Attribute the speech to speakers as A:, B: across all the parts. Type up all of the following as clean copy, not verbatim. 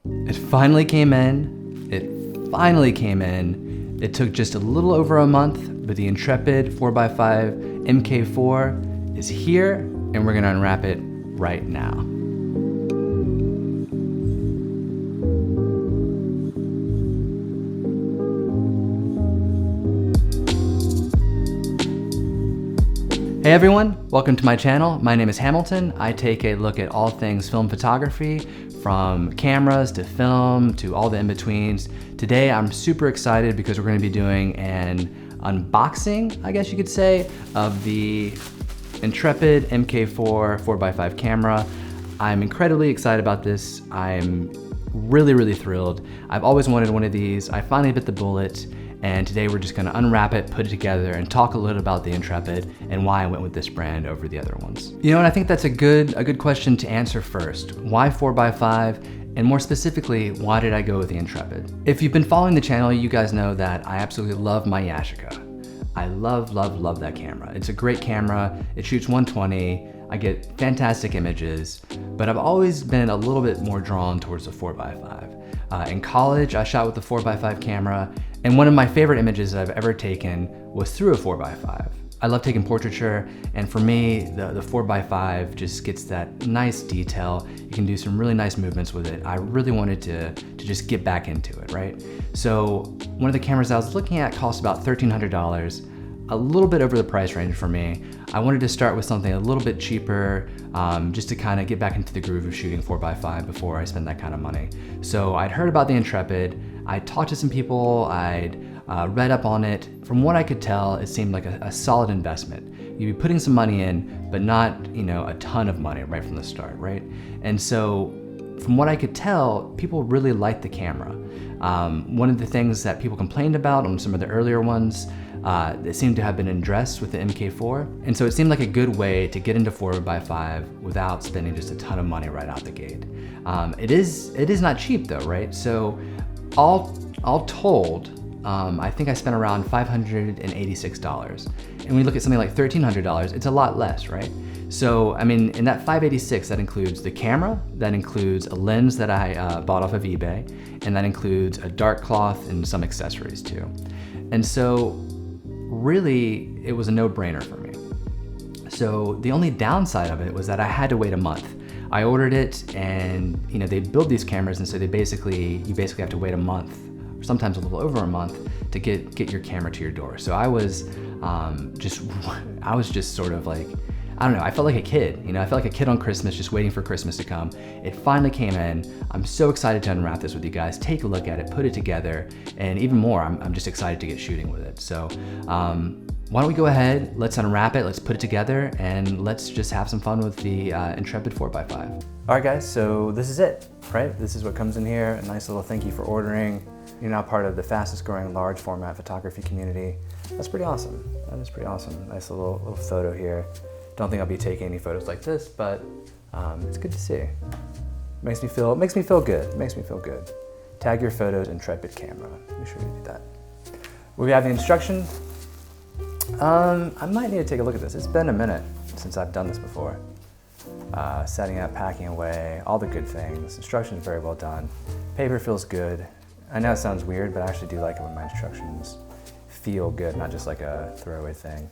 A: It finally came in. It took just a little over a month, but the Intrepid 4x5 MK4 is here, and we're gonna unwrap it right now. Hey everyone, welcome to my channel. My name is Hamilton. I take a look at all things film photography, from cameras to film to all the in-betweens. Today I'm super excited because we're going to be doing an unboxing, I guess you could say, of the Intrepid MK4 4x5 camera. I'm incredibly excited about this. I'm really thrilled. I've always wanted one of these. I finally bit the bullet. And today we're just gonna unwrap it, put it together, and talk a little about the Intrepid and why I went with this brand over the other ones. You know, and I think that's a good question to answer first. Why 4x5? And more specifically, why did I go with the Intrepid? If you've been following the channel, you guys know that I absolutely love my Yashica. I love that camera. It's a great camera. It shoots 120. I get fantastic images, but I've always been a little bit more drawn towards the 4x5. In college, I shot with the 4x5 camera, and one of my favorite images that I've ever taken was through a 4x5. I love taking portraiture, and for me, the 4x5 just gets that nice detail. You can do some really nice movements with it. I really wanted to just get back into it, right? So one of the cameras I was looking at cost about $1,300, a little bit over the price range for me. I wanted to start with something a little bit cheaper, just to kind of get back into the groove of shooting 4x5 before I spend that kind of money. So I'd heard about the Intrepid, I talked to some people, I'd read up on it. From what I could tell, it seemed like a solid investment. You'd be putting some money in, but not, you know, a ton of money right from the start, right? And so from what I could tell, people really liked the camera. One of the things that people complained about on some of the earlier ones, that seemed to have been addressed with the MK4. And so it seemed like a good way to get into 4x5 without spending just a ton of money right out the gate. It is not cheap though, right? So all told, I think I spent around $586. And when you look at something like $1,300, it's a lot less, right? So, I mean, in that $586, that includes the camera, that includes a lens that I bought off of eBay, and that includes a dark cloth and some accessories too. And so, really, it was a no-brainer for me. So the only downside of it was that I had to wait a month. I ordered it, and you know, they build these cameras, and so you basically have to wait a month, or sometimes a little over a month, to get your camera to your door. So I was just sort of like, I don't know, I felt like a kid, you know, I felt like a kid on Christmas, just waiting for Christmas to come. It finally came in. I'm so excited to unwrap this with you guys, take a look at it, put it together, and even more, I'm just excited to get shooting with it. So why don't we go ahead, let's unwrap it, let's put it together, and let's just have some fun with the Intrepid 4x5. All right guys, so this is it, right? This is what comes in here, a nice little thank you for ordering. You're now part of the fastest growing large format photography community. That's pretty awesome. That is pretty awesome. Nice little photo here. Don't think I'll be taking any photos like this, but it's good to see. Makes me feel good. Tag your photos Intrepid camera. Be sure to do that. We have the instructions. I might need to take a look at this. It's been a minute since I've done this before. Setting up, packing away, all the good things. Instructions very well done. Paper feels good. I know it sounds weird, but I actually do like it when my instructions feel good, not just like a throwaway thing.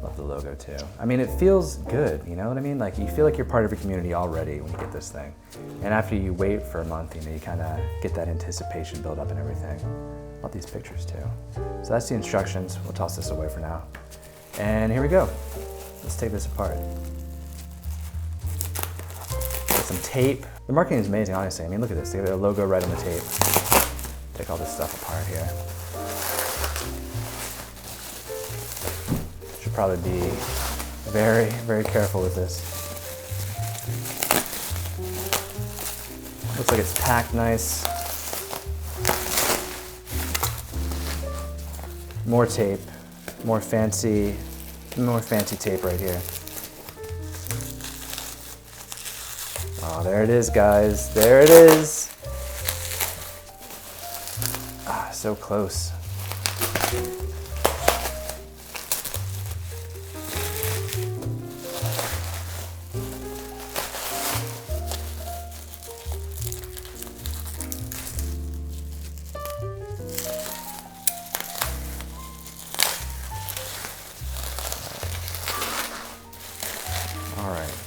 A: Love the logo too. I mean, it feels good, you know what I mean? Like you feel like you're part of a community already when you get this thing. And after you wait for a month, you know, you kind of get that anticipation build up and everything. Love these pictures too. So that's the instructions. We'll toss this away for now. And here we go. Let's take this apart. Got some tape. The marketing is amazing, honestly. I mean, look at this. They have their logo right on the tape. Take all this stuff apart here. Should probably be very careful with this. Looks like it's packed nice. More tape, more fancy tape right here. Oh, there it is, guys. There it is. Ah, so close.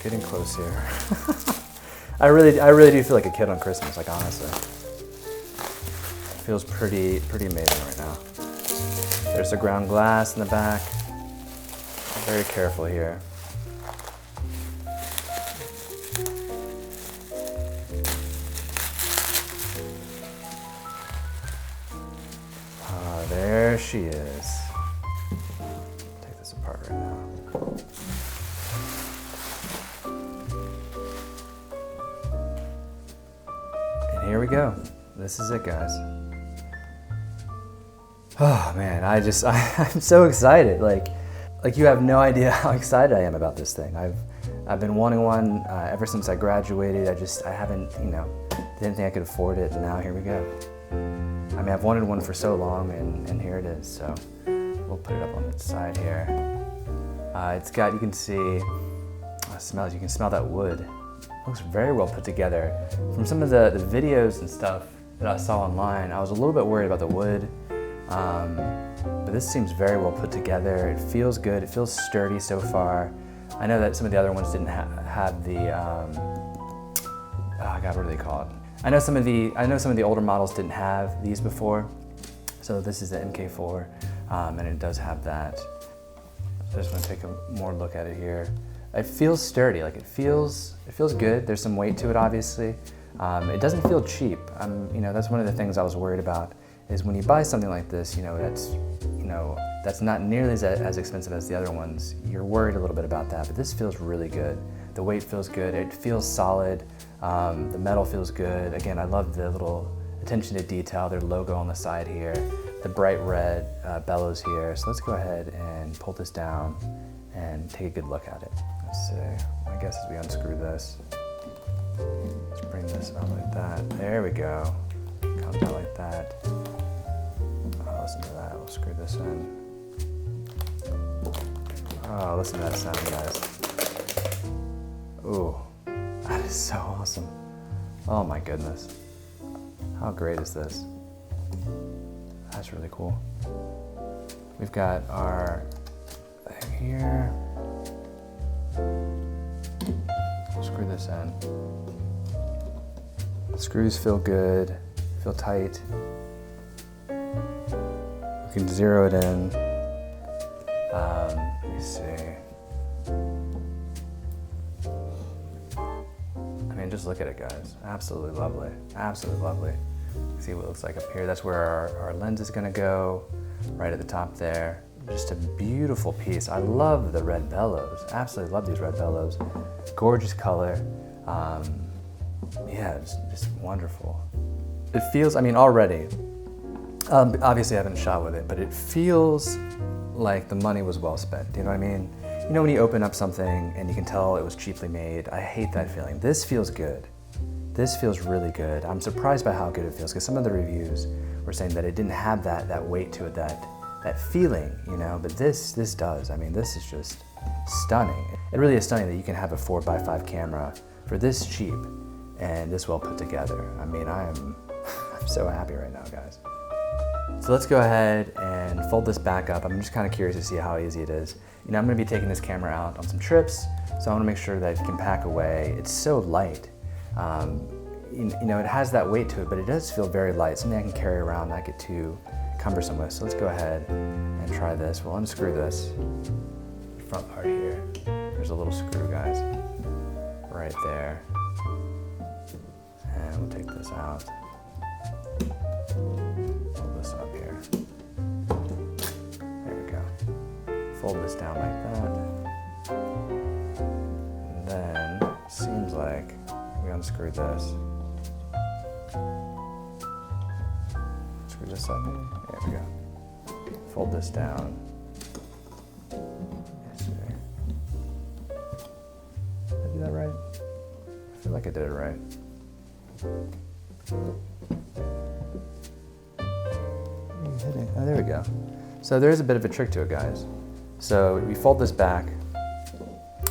A: getting close here. I really do feel like a kid on Christmas, like honestly. It feels pretty amazing right now. There's the ground glass in the back. Very careful here. There she is. Take this apart right now. And here we go. This is it, guys. Oh man, I'm so excited. Like you have no idea how excited I am about this thing. I've been wanting one ever since I graduated. I haven't, didn't think I could afford it, and now here we go. I mean, I've wanted one for so long, and here it is. So we'll put it up on the side here. It's got, you can see, you can smell that wood. It looks very well put together. From some of the videos and stuff that I saw online, I was a little bit worried about the wood, but this seems very well put together. It feels good, it feels sturdy so far. I know that some of the other ones didn't have the, oh God, what do they call it? I know some of the older models didn't have these before. So this is the MK4, and it does have that. So I just want to take a more look at it here. It feels sturdy, like it feels good. There's some weight to it, obviously. It doesn't feel cheap. That's one of the things I was worried about, is when you buy something like this, that's not nearly as expensive as the other ones. You're worried a little bit about that, but this feels really good. The weight feels good, it feels solid. The metal feels good. Again, I love the little attention to detail, their logo on the side here, the bright red bellows here. So let's go ahead and pull this down and take a good look at it. Let's see, I guess as we unscrew this, let's bring this up like that. There we go. Comes out like that. Oh, listen to that, we'll screw this in. Oh, listen to that sound, guys. Ooh. That is so awesome. Oh my goodness. How great is this? That's really cool. We've got our thing here. Screw this in. The screws feel good, feel tight. We can zero it in. Let me see. Just look at it, guys. Absolutely lovely. Absolutely lovely. See what it looks like up here. That's where our lens is going to go, right at the top there. Just a beautiful piece. I love the red bellows. Absolutely love these red bellows. Gorgeous color. Yeah, it's just wonderful. It feels, already, obviously I haven't shot with it, but it feels like the money was well spent. You know what I mean? You know when you open up something and you can tell it was cheaply made? I hate that feeling. This feels good. This feels really good. I'm surprised by how good it feels, because some of the reviews were saying that it didn't have that weight to it, that feeling, but this does. This is just stunning. It really is stunning that you can have a 4x5 camera for this cheap and this well put together. I'm so happy right now, guys. So let's go ahead and fold this back up. I'm just kind of curious to see how easy it is. I'm going to be taking this camera out on some trips, so I want to make sure that it can pack away. It's so light. It has that weight to it, but it does feel very light, something I can carry around, not get too cumbersome with. So let's go ahead and try this. We'll unscrew this front part here. There's a little screw, guys, right there. And we'll take this out. Pull this up here. There we go. Fold this down like that. And then, it seems like we unscrewed this. Screw this up. There we go. Fold this down. Yes, sir. Did I do that right? I feel like I did it right. Oh, there we go. So there is a bit of a trick to it, guys. So we fold this back.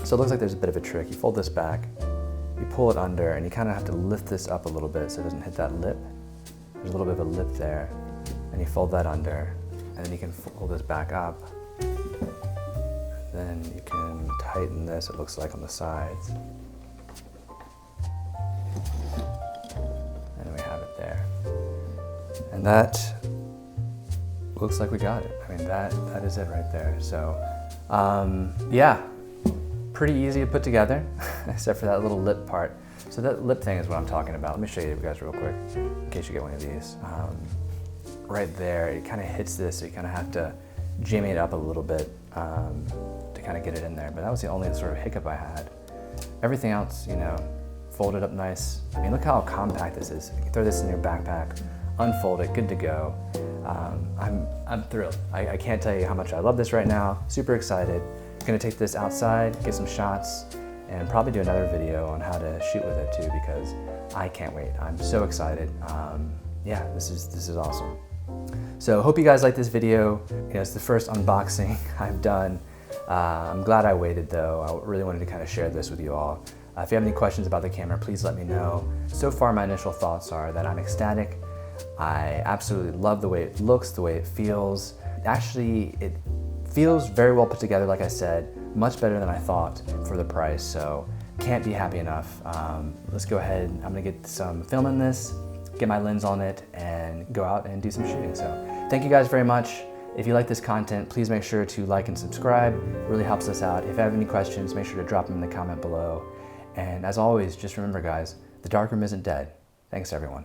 A: So it looks like there's a bit of a trick. You fold this back, you pull it under, and you kind of have to lift this up a little bit so it doesn't hit that lip. There's a little bit of a lip there. And you fold that under, and then you can fold this back up. Then you can tighten this, it looks like, on the sides. And then we have it there. And that looks like we got it. I mean, that is it right there. So, yeah, pretty easy to put together, except for that little lip part. So that lip thing is what I'm talking about. Let me show you guys real quick, in case you get one of these. Right there, it kind of hits this, so you kind of have to jimmy it up a little bit to kind of get it in there. But that was the only sort of hiccup I had. Everything else, you know, folded up nice. I mean, look how compact this is. You can throw this in your backpack, unfold it, good to go. I'm thrilled. I can't tell you how much I love this right now. Super excited. Gonna take this outside, get some shots, and probably do another video on how to shoot with it too, because I can't wait. I'm so excited. Yeah, this is awesome. So hope you guys like this video. You know, it's the first unboxing I've done. I'm glad I waited though. I really wanted to kind of share this with you all. If you have any questions about the camera, please let me know. So far, my initial thoughts are that I'm ecstatic. I absolutely love the way it looks, the way it feels. Actually, it feels very well put together, like I said, much better than I thought for the price, so can't be happy enough. Let's go ahead, I'm gonna get some film in this, get my lens on it, and go out and do some shooting. So thank you guys very much. If you like this content, please make sure to like and subscribe. It really helps us out. If you have any questions, make sure to drop them in the comment below. And as always, just remember guys, the darkroom isn't dead. Thanks everyone.